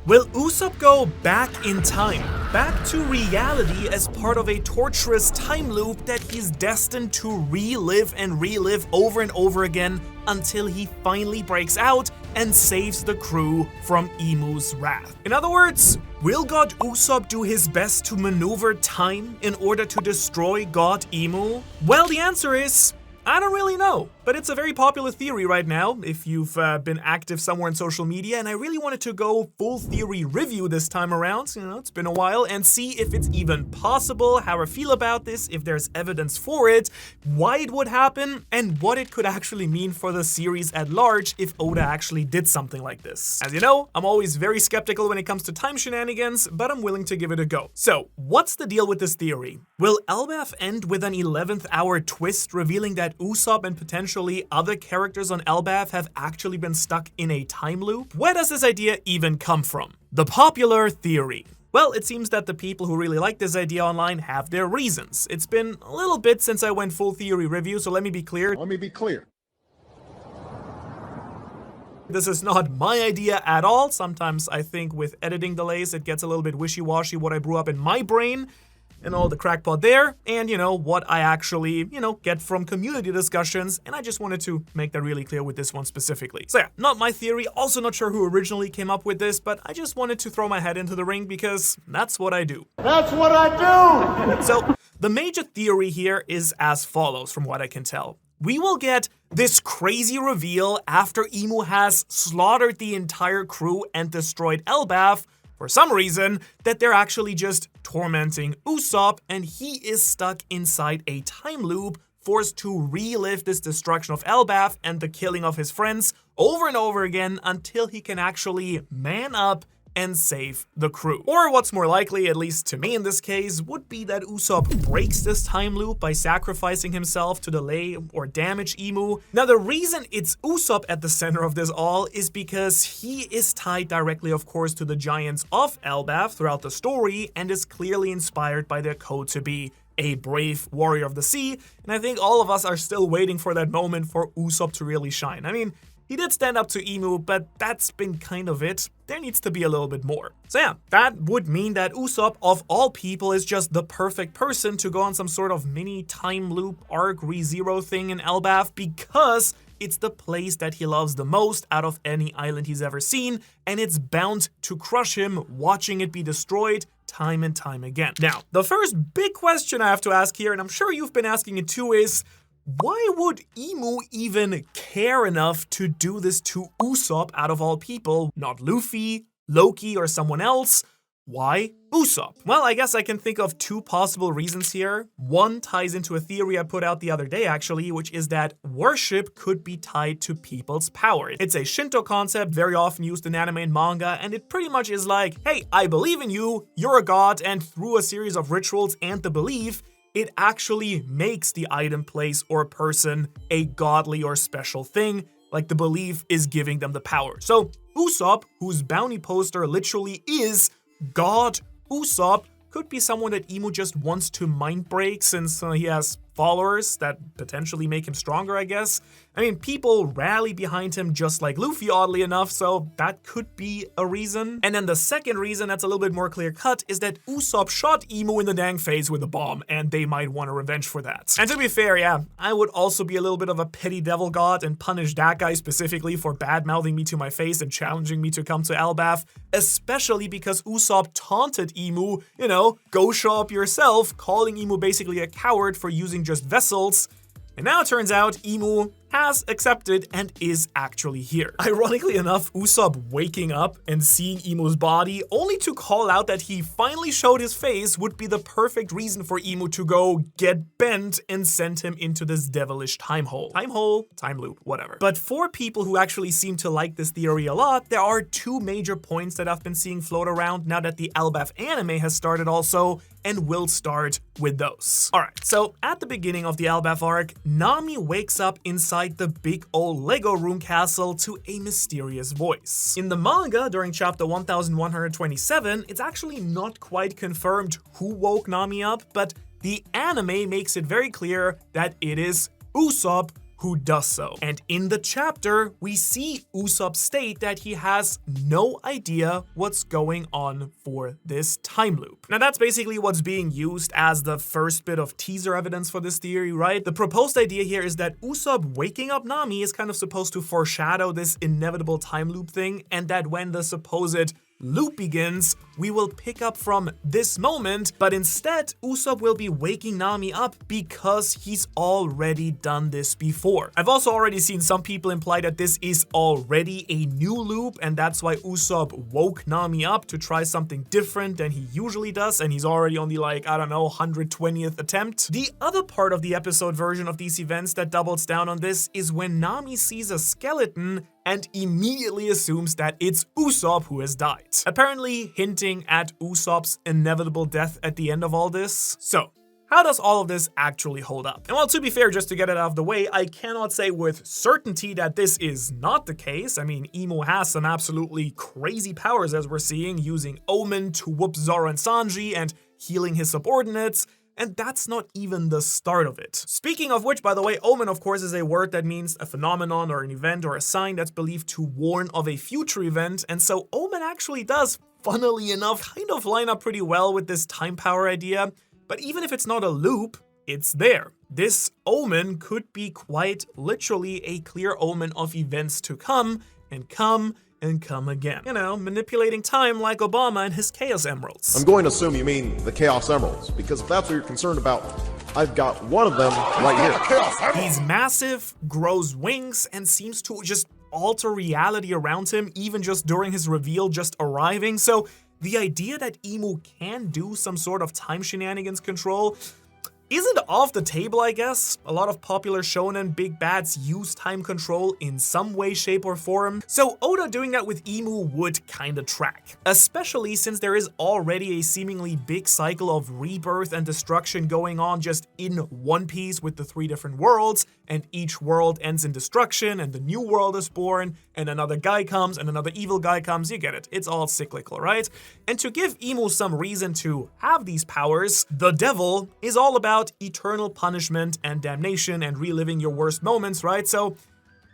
Will Usopp go back in time, back to reality as part of a torturous time loop that he's destined to relive and relive over and over again until he finally breaks out and saves the crew from Imu's wrath? In other words, will God Usopp do his best to maneuver time in order to destroy God Imu? Well, the answer is, I don't really know, but it's a very popular theory right now if you've been active somewhere in social media, and I really wanted to go full theory review this time around, it's been a while, and see if it's even possible, how I feel about this, if there's evidence for it, why it would happen, and what it could actually mean for the series at large if Oda actually did something like this. As you know, I'm always very skeptical when it comes to time shenanigans, but I'm willing to give it a go. So, what's the deal with this theory? Will ELBAPH end with an 11th hour twist revealing that Usopp and potentially other characters on ELBAPH have actually been stuck in a time loop? Where does this idea even come from? The popular theory. Well, it seems that the people who really like this idea online have their reasons. It's been a little bit since I went full theory review, so let me be clear. This is not my idea at all. Sometimes I think with editing delays, it gets a little bit wishy-washy what I brew up in my brain and all the crackpot there, and what I actually, get from community discussions, and I just wanted to make that really clear with this one specifically. So yeah, not my theory, also not sure who originally came up with this, but I just wanted to throw my head into the ring because that's what I do. That's what I do! So, the major theory here is as follows from what I can tell. We will get this crazy reveal after Imu has slaughtered the entire crew and destroyed ELBAPH, for some reason, that they're actually just tormenting Usopp and he is stuck inside a time loop, forced to relive this destruction of ELBAPH and the killing of his friends over and over again until he can actually man up and save the crew. Or what's more likely, at least to me in this case, would be that Usopp breaks this time loop by sacrificing himself to delay or damage Imu. Now, the reason it's Usopp at the center of this all is because he is tied directly, of course, to the giants of ELBAPH throughout the story and is clearly inspired by their code to be a brave warrior of the sea, and I think all of us are still waiting for that moment for Usopp to really shine. I mean, he did stand up to Imu, but that's been kind of it. There needs to be a little bit more. So yeah, that would mean that Usopp, of all people, is just the perfect person to go on some sort of mini time loop arc re-zero thing in ELBAPH because it's the place that he loves the most out of any island he's ever seen, and it's bound to crush him watching it be destroyed time and time again. Now, the first big question I have to ask here, and I'm sure you've been asking it too, is why would Imu even care enough to do this to Usopp out of all people? Not Luffy, Loki, or someone else. Why Usopp? Well, I guess I can think of two possible reasons here. One ties into a theory I put out the other day, actually, which is that worship could be tied to people's power. It's a Shinto concept very often used in anime and manga, and it pretty much is like, hey, I believe in you, you're a god, and through a series of rituals and the belief, it actually makes the item, place, or person a godly or special thing, like the belief is giving them the power. So Usopp, whose bounty poster literally is God Usopp, could be someone that Imu just wants to mind break since he has followers that potentially make him stronger, I guess. I mean, people rally behind him just like Luffy, oddly enough, so that could be a reason. And then the second reason that's a little bit more clear-cut is that Usopp shot Imu in the dang face with a bomb, and they might want a revenge for that. And to be fair, yeah, I would also be a little bit of a petty devil god and punish that guy specifically for bad-mouthing me to my face and challenging me to come to ELBAPH, especially because Usopp taunted Imu, go show up yourself, calling Imu basically a coward for using just vessels. And now it turns out Imu has accepted and is actually here. Ironically enough, Usopp waking up and seeing Imu's body only to call out that he finally showed his face would be the perfect reason for Imu to go get bent and send him into this devilish time hole. Time hole, time loop, whatever. But for people who actually seem to like this theory a lot, there are two major points that I've been seeing float around now that the ELBAPH anime has started also, and will start with those. Alright, so at the beginning of the ELBAPH arc, Nami wakes up inside the big old Lego room castle to a mysterious voice. In the manga, during chapter 1127, it's actually not quite confirmed who woke Nami up, but the anime makes it very clear that it is Usopp who does so. And in the chapter, we see Usopp state that he has no idea what's going on for this time loop. Now that's basically what's being used as the first bit of teaser evidence for this theory, right? The proposed idea here is that Usopp waking up Nami is kind of supposed to foreshadow this inevitable time loop thing, and that when the supposed loop begins, we will pick up from this moment, but instead, Usopp will be waking Nami up because he's already done this before. I've also already seen some people imply that this is already a new loop, and that's why Usopp woke Nami up to try something different than he usually does, and he's already on the, like, I don't know, 120th attempt. The other part of the episode version of these events that doubles down on this is when Nami sees a skeleton and immediately assumes that it's Usopp who has died, apparently hinting at Usopp's inevitable death at the end of all this. So, how does all of this actually hold up? And well, to be fair, just to get it out of the way, I cannot say with certainty that this is not the case. I mean, Imo has some absolutely crazy powers, as we're seeing, using Omen to whoop Zoro and Sanji and healing his subordinates. And that's not even the start of it. Speaking of which, by the way, omen of course is a word that means a phenomenon or an event or a sign that's believed to warn of a future event, and so omen actually does, funnily enough, kind of line up pretty well with this time power idea. But even if it's not a loop, it's there. This omen could be quite literally a clear omen of events to come and come and come again. You know, manipulating time like Obama and his Chaos Emeralds. I'm going to assume you mean the Chaos Emeralds, because if that's what you're concerned about, I've got one of them right here. He's massive, grows wings, and seems to just alter reality around him, even just during his reveal just arriving. So the idea that Emu can do some sort of time shenanigans control isn't off the table, I guess. A lot of popular shonen big bads use time control in some way, shape, or form, so Oda doing that with Emu would kinda track. Especially since there is already a seemingly big cycle of rebirth and destruction going on just in One Piece with the 3 different worlds, and each world ends in destruction, and the new world is born, and another guy comes, and another evil guy comes, you get it. It's all cyclical, right? And to give Emu some reason to have these powers, the devil is all about eternal punishment and damnation and reliving your worst moments, right? So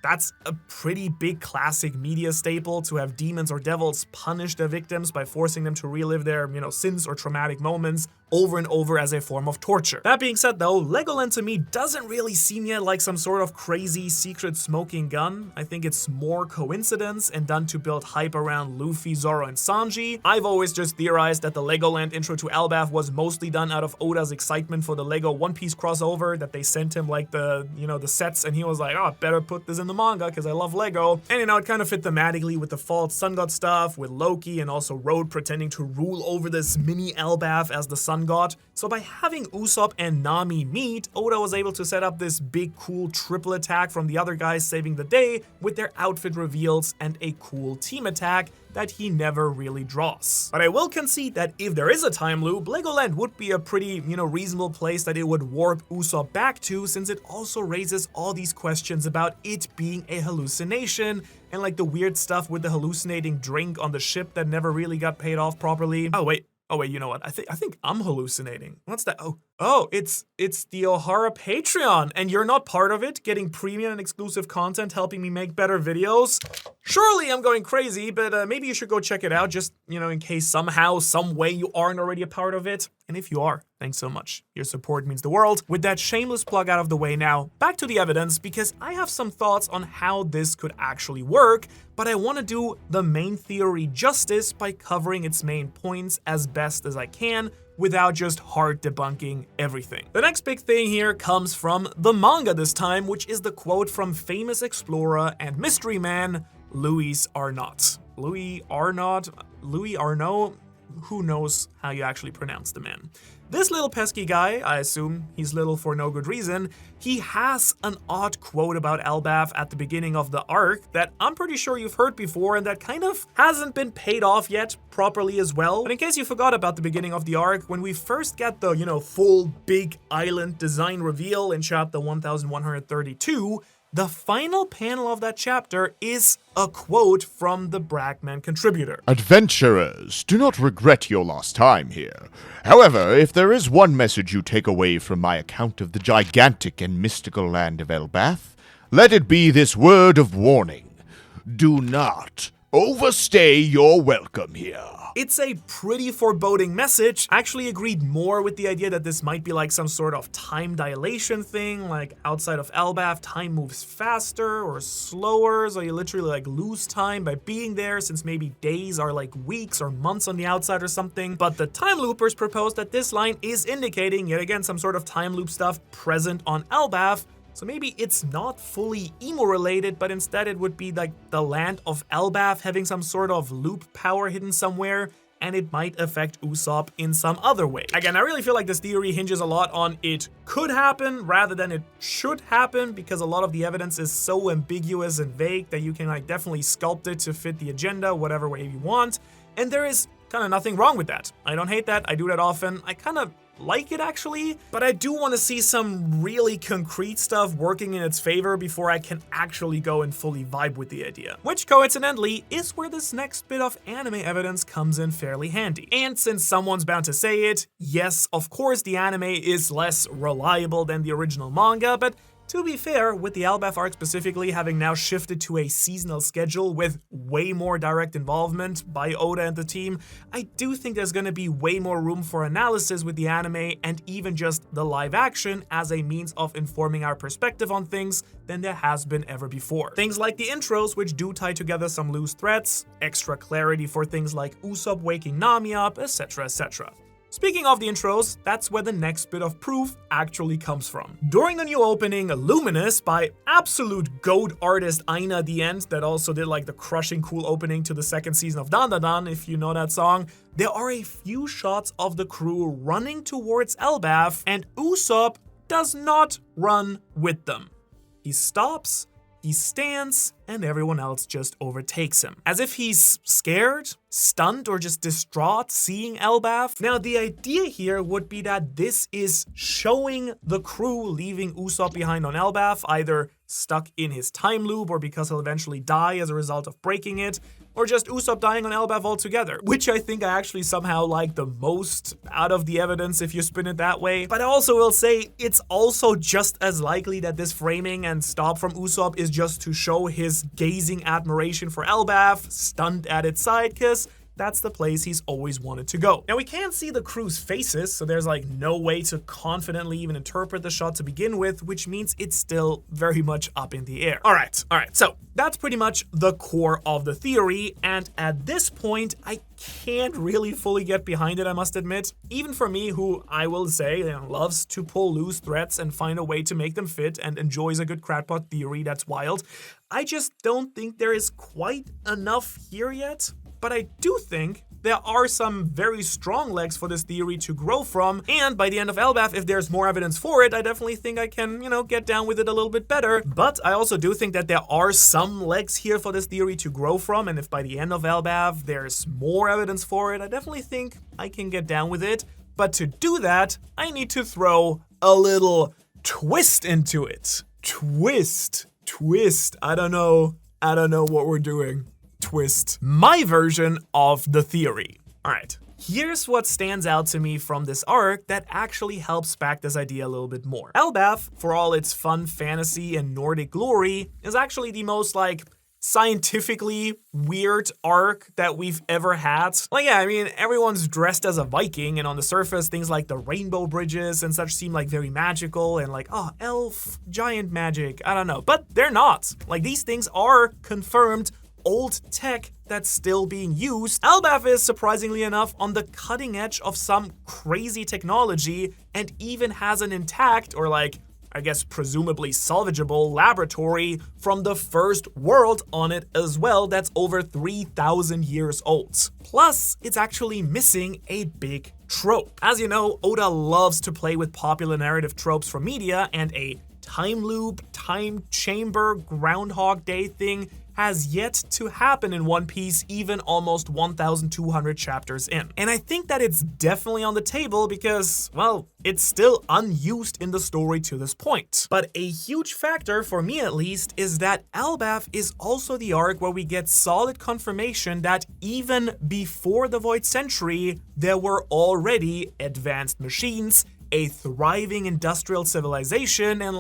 that's a pretty big classic media staple, to have demons or devils punish their victims by forcing them to relive their, sins or traumatic moments over and over as a form of torture. That being said though, Legoland to me doesn't really seem yet like some sort of crazy secret smoking gun. I think it's more coincidence and done to build hype around Luffy, Zoro, and Sanji. I've always just theorized that the Legoland intro to ELBAPH was mostly done out of Oda's excitement for the Lego One Piece crossover, that they sent him like the sets, and he was like, oh, I better put this in the manga because I love Lego. And it kind of fit thematically with the false sun god stuff, with Loki and also Road pretending to rule over this mini ELBAPH as the sun god. So by having Usopp and Nami meet, Oda was able to set up this big cool triple attack from the other guys saving the day with their outfit reveals and a cool team attack that he never really draws. But I will concede that if there is a time loop, Legoland would be a pretty, reasonable place that it would warp Usopp back to, since it also raises all these questions about it being a hallucination and like the weird stuff with the hallucinating drink on the ship that never really got paid off properly. Oh wait, you know what? I think I'm hallucinating. What's that? Oh, it's the Ohara Patreon, and you're not part of it, getting premium and exclusive content, helping me make better videos. Surely I'm going crazy, but maybe you should go check it out, just, in case somehow, some way you aren't already a part of it. And if you are, thanks so much. Your support means the world. With that shameless plug out of the way now, back to the evidence, because I have some thoughts on how this could actually work, but I want to do the main theory justice by covering its main points as best as I can, without just hard debunking everything. The next big thing here comes from the manga this time, which is the quote from famous explorer and mystery man, Louis Arnault. Louis Arnault? Who knows how you actually pronounce the man. This little pesky guy, I assume he's little for no good reason, he has an odd quote about ELBAPH at the beginning of the arc that I'm pretty sure you've heard before and that kind of hasn't been paid off yet properly as well. But in case you forgot about the beginning of the arc, when we first get the, full big island design reveal in chapter 1132, the final panel of that chapter is a quote from the Bragman contributor. Adventurers, do not regret your lost time here. However, if there is one message you take away from my account of the gigantic and mystical land of ELBAPH, let it be this word of warning. Do not overstay your welcome here. It's a pretty foreboding message. I actually agreed more with the idea that this might be like some sort of time dilation thing, like outside of ELBAPH, time moves faster or slower, so you literally like lose time by being there, since maybe days are like weeks or months on the outside or something. But the time loopers propose that this line is indicating, yet again, some sort of time loop stuff present on ELBAPH. So maybe it's not fully emo related, but instead it would be like the land of ELBAPH having some sort of loop power hidden somewhere, and it might affect Usopp in some other way. Again, I really feel like this theory hinges a lot on it could happen rather than it should happen, because a lot of the evidence is so ambiguous and vague that you can like definitely sculpt it to fit the agenda whatever way you want. And there is kind of nothing wrong with that. I don't hate that. I do that often. I kind of like it actually, but I do want to see some really concrete stuff working in its favor before I can actually go and fully vibe with the idea. Which coincidentally is where this next bit of anime evidence comes in fairly handy. And since someone's bound to say it, yes, of course the anime is less reliable than the original manga, but to be fair, with the ELBAPH arc specifically having now shifted to a seasonal schedule with way more direct involvement by Oda and the team, I do think there's gonna be way more room for analysis with the anime and even just the live action as a means of informing our perspective on things than there has been ever before. Things like the intros, which do tie together some loose threads, extra clarity for things like Usopp waking Nami up, etc, etc. Speaking of the intros, that's where the next bit of proof actually comes from. During the new opening, Luminous, by absolute GOAT artist Aina the End, that also did like the crushing cool opening to the second season of Dan Dan Dan, if you know that song, there are a few shots of the crew running towards ELBAPH, and Usopp does not run with them. He stops, he stands, and everyone else just overtakes him. As if he's scared, stunned, or just distraught seeing ELBAPH. Now, the idea here would be that this is showing the crew leaving Usopp behind on ELBAPH, either stuck in his time loop or because he'll eventually die as a result of breaking it, or just Usopp dying on ELBAPH altogether, which I think I actually somehow like the most out of the evidence if you spin it that way. But I also will say it's also just as likely that this framing and stop from Usopp is just to show his gazing admiration for ELBAPH, stunned at its side, because that's the place he's always wanted to go. Now, we can't see the crew's faces, so there's like no way to confidently even interpret the shot to begin with, which means it's still very much up in the air. All right, so that's pretty much the core of the theory, and at this point, I can't really fully get behind it, I must admit. Even for me, who I will say loves to pull loose threads and find a way to make them fit and enjoys a good crackpot theory that's wild, I just don't think there is quite enough here yet. But I do think there are some very strong legs for this theory to grow from, and by the end of ELBAPH, if there's more evidence for it, I definitely think I can, get down with it a little bit better. But I also do think that there are some legs here for this theory to grow from, and if by the end of ELBAPH there's more evidence for it, I definitely think I can get down with it. But to do that, I need to throw a little twist into it. Twist. I don't know what we're doing. Twist. My version of the theory. All right, here's what stands out to me from this arc that actually helps back this idea a little bit more. ELBAPH, for all its fun fantasy and Nordic glory, is actually the most scientifically weird arc that we've ever had. Everyone's dressed as a Viking, and on the surface, things like the rainbow bridges and such seem very magical and elf, giant magic, I don't know. But they're not. These things are confirmed old tech that's still being used. ELBAPH is, surprisingly enough, on the cutting edge of some crazy technology and even has an intact, or presumably salvageable laboratory from the first world on it as well that's over 3,000 years old. Plus, it's actually missing a big trope. As you know, Oda loves to play with popular narrative tropes from media, and a time loop, time chamber, Groundhog Day thing has yet to happen in One Piece, even almost 1,200 chapters in. And I think that it's definitely on the table because, it's still unused in the story to this point. But a huge factor, for me at least, is that ELBAPH is also the arc where we get solid confirmation that even before the Void Century, there were already advanced machines, a thriving industrial civilization, and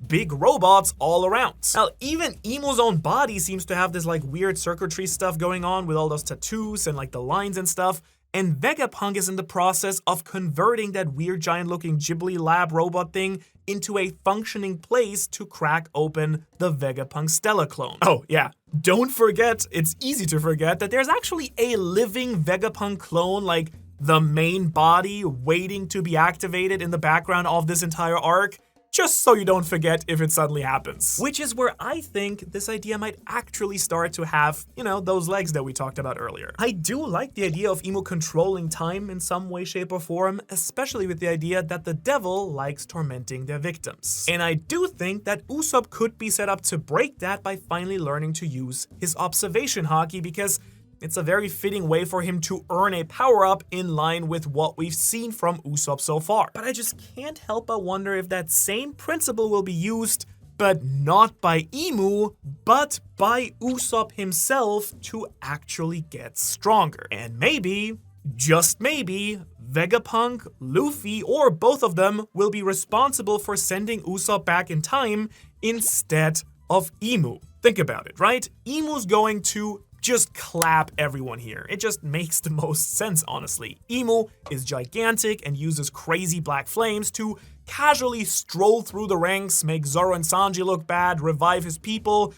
big robots all around. Now, even Imu's own body seems to have this like weird circuitry stuff going on with all those tattoos and like the lines and stuff. And Vegapunk is in the process of converting that weird giant-looking Ghibli lab robot thing into a functioning place to crack open the Vegapunk Stella clone. Oh, yeah. Don't forget, it's easy to forget, that there's actually a living Vegapunk clone, like the main body, waiting to be activated in the background of this entire arc. Just so you don't forget if it suddenly happens. Which is where I think this idea might actually start to have, those legs that we talked about earlier. I do like the idea of Imu controlling time in some way, shape, or form, especially with the idea that the devil likes tormenting their victims. And I do think that Usopp could be set up to break that by finally learning to use his observation haki, because it's a very fitting way for him to earn a power-up in line with what we've seen from Usopp so far. But I just can't help but wonder if that same principle will be used, but not by Imu, but by Usopp himself to actually get stronger. And maybe, just maybe, Vegapunk, Luffy, or both of them will be responsible for sending Usopp back in time instead of Imu. Think about it, right? Imu's going to just clap everyone here. It just makes the most sense, honestly. Imu is gigantic and uses crazy black flames to casually stroll through the ranks, make Zoro and Sanji look bad, revive his people.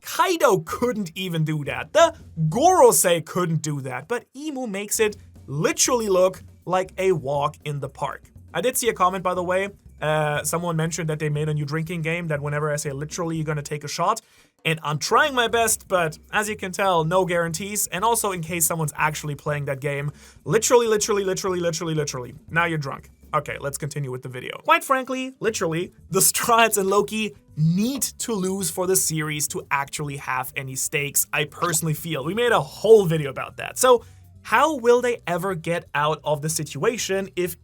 Kaido couldn't even do that. The Gorosei couldn't do that, but Imu makes it literally look like a walk in the park. I did see a comment, by the way. Someone mentioned that they made a new drinking game that whenever I say literally, you're gonna take a shot. And I'm trying my best, but as you can tell, no guarantees. And also, in case someone's actually playing that game, literally. Now you're drunk. Okay, let's continue with the video. Quite frankly, literally, the Straw Hats and Loki need to lose for the series to actually have any stakes, I personally feel. We made a whole video about that. So how will they ever get out of the situation if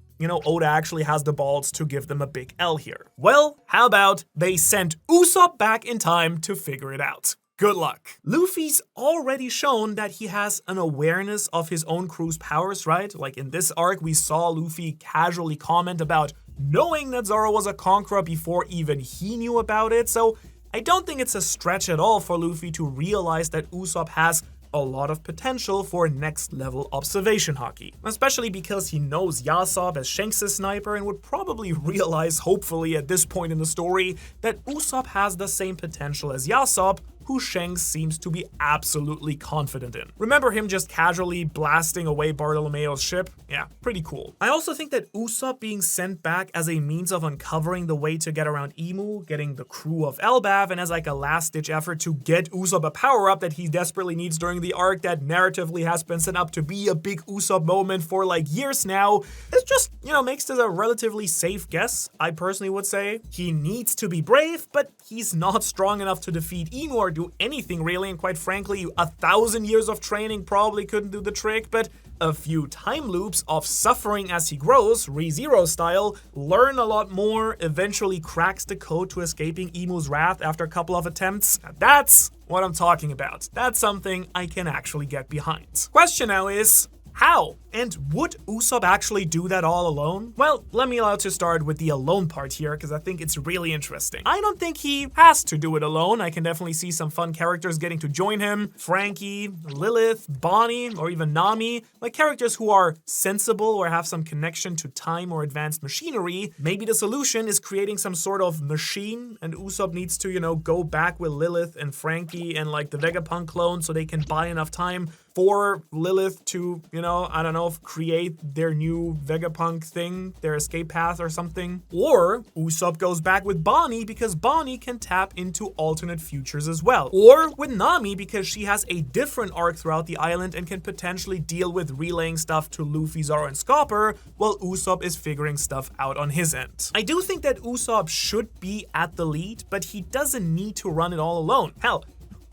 Oda actually has the balls to give them a big L here? Well, how about they send Usopp back in time to figure it out? Good luck. Luffy's already shown that he has an awareness of his own crew's powers, right? Like in this arc, we saw Luffy casually comment about knowing that Zoro was a conqueror before even he knew about it. So I don't think it's a stretch at all for Luffy to realize that Usopp has a lot of potential for next level observation haki, especially because he knows Yasopp as Shanks' sniper and would probably realize, hopefully at this point in the story, that Usopp has the same potential as Yasopp, who Shanks seems to be absolutely confident in. Remember him just casually blasting away Bartolomeo's ship? Yeah, pretty cool. I also think that Usopp being sent back as a means of uncovering the way to get around Imu, getting the crew of ELBAPH, and as like a last-ditch effort to get Usopp a power-up that he desperately needs during the arc that narratively has been set up to be a big Usopp moment for like years now, it just, makes this a relatively safe guess, I personally would say. He needs to be brave, but he's not strong enough to defeat Imu or do anything really, and quite frankly, 1,000 years of training probably couldn't do the trick, but a few time loops of suffering as he grows, ReZero style, learn a lot more, eventually cracks the code to escaping Imu's wrath after a couple of attempts. Now that's what I'm talking about. That's something I can actually get behind. Question now is, how? And would Usopp actually do that all alone? Well, let me allow to start with the alone part here, because I think it's really interesting. I don't think he has to do it alone. I can definitely see some fun characters getting to join him. Frankie, Lilith, Bonnie, or even Nami. Like characters who are sensible or have some connection to time or advanced machinery. Maybe the solution is creating some sort of machine, and Usopp needs to, go back with Lilith and Frankie and like the Vegapunk clone so they can buy enough time for Lilith to, I don't know, create their new Vegapunk thing, their escape path or something. Or Usopp goes back with Bonnie because Bonnie can tap into alternate futures as well. Or with Nami because she has a different arc throughout the island and can potentially deal with relaying stuff to Luffy, Zoro, and Scopper while Usopp is figuring stuff out on his end. I do think that Usopp should be at the lead, but he doesn't need to run it all alone. Hell,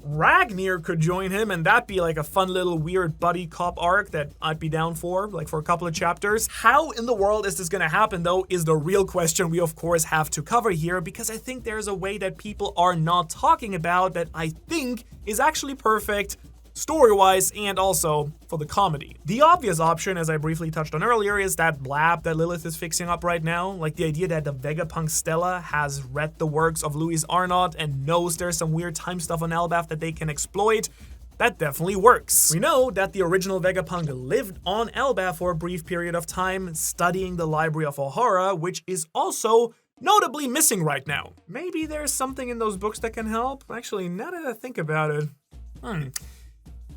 Ragnir could join him and that'd be like a fun little weird buddy cop arc that I'd be down for, like for a couple of chapters. How in the world is this gonna happen though is the real question we of course have to cover here, because I think there's a way that people are not talking about that I think is actually perfect story-wise and also for the comedy. The obvious option, as I briefly touched on earlier, is that blab that Lilith is fixing up right now. Like the idea that the Vegapunk Stella has read the works of Louis Arnaud and knows there's some weird time stuff on ELBAPH that they can exploit. That definitely works. We know that the original Vegapunk lived on ELBAPH for a brief period of time, studying the library of Ohara, which is also notably missing right now. Maybe there's something in those books that can help? Actually, now that I think about it,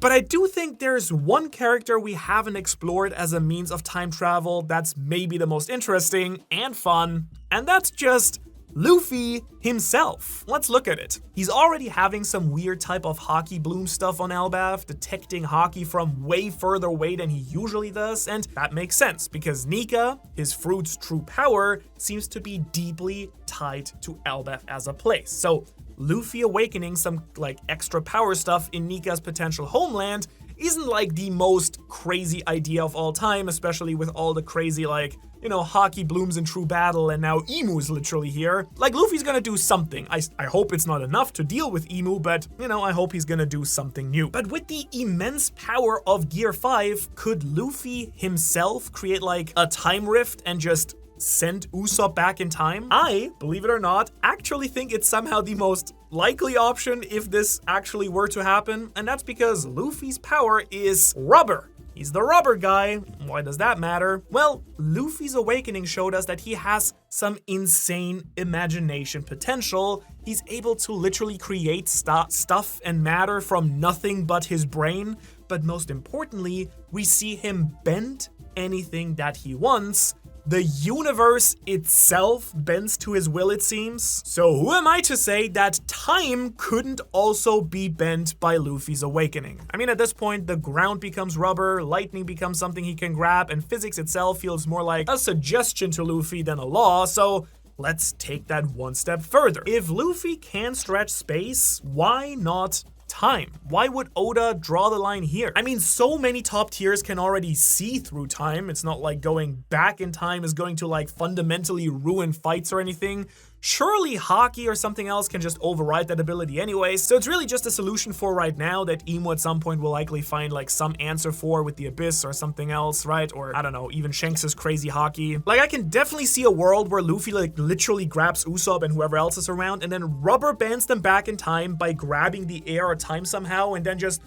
But I do think there's one character we haven't explored as a means of time travel that's maybe the most interesting and fun, and that's just Luffy himself. Let's look at it. He's already having some weird type of hockey bloom stuff on ELBAPH, detecting hockey from way further away than he usually does, and that makes sense because Nika, his fruit's true power, seems to be deeply tied to ELBAPH as a place. So Luffy awakening some like extra power stuff in Nika's potential homeland isn't like the most crazy idea of all time, especially with all the crazy like, hockey blooms in true battle and now Imu's literally here. Like Luffy's gonna do something. I hope it's not enough to deal with Imu, but I hope he's gonna do something new. But with the immense power of Gear 5, could Luffy himself create like a time rift and just send Usopp back in time? I, believe it or not, actually think it's somehow the most likely option if this actually were to happen, and that's because Luffy's power is rubber. He's the rubber guy. Why does that matter? Well, Luffy's awakening showed us that he has some insane imagination potential. He's able to literally create stuff and matter from nothing but his brain, but most importantly, we see him bend anything that he wants. The universe itself bends to his will, it seems. So who am I to say that time couldn't also be bent by Luffy's awakening? I mean, at this point, the ground becomes rubber, lightning becomes something he can grab, and physics itself feels more like a suggestion to Luffy than a law, so let's take that one step further. If Luffy can stretch space, why not time? Why would Oda draw the line here? I mean, so many top tiers can already see through time. It's not like going back in time is going to like fundamentally ruin fights or anything. Surely hockey or something else can just override that ability anyways. So it's really just a solution for right now that Imo at some point will likely find like some answer for with the Abyss or something else, right? Or I don't know, even Shanks' crazy hockey. Like I can definitely see a world where Luffy like literally grabs Usopp and whoever else is around and then rubber bands them back in time by grabbing the air or time somehow and then just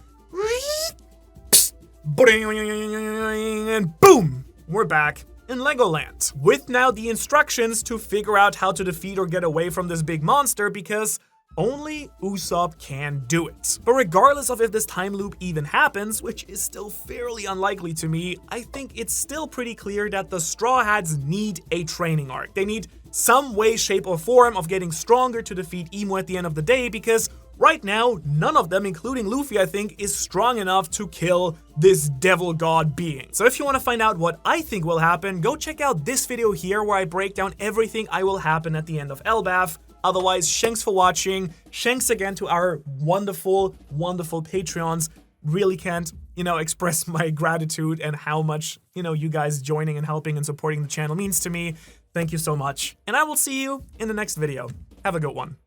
and boom, we're back in Legoland, with now the instructions to figure out how to defeat or get away from this big monster because only Usopp can do it. But regardless of if this time loop even happens, which is still fairly unlikely to me, I think it's still pretty clear that the Straw Hats need a training arc. They need some way, shape, or form of getting stronger to defeat Imo at the end of the day because right now, none of them, including Luffy, I think, is strong enough to kill this devil god being. So if you want to find out what I think will happen, go check out this video here where I break down everything I will happen at the end of ELBAPH. Otherwise, thanks for watching. Thanks again to our wonderful, wonderful Patreons. Really can't, express my gratitude and how much, you guys joining and helping and supporting the channel means to me. Thank you so much. And I will see you in the next video. Have a good one.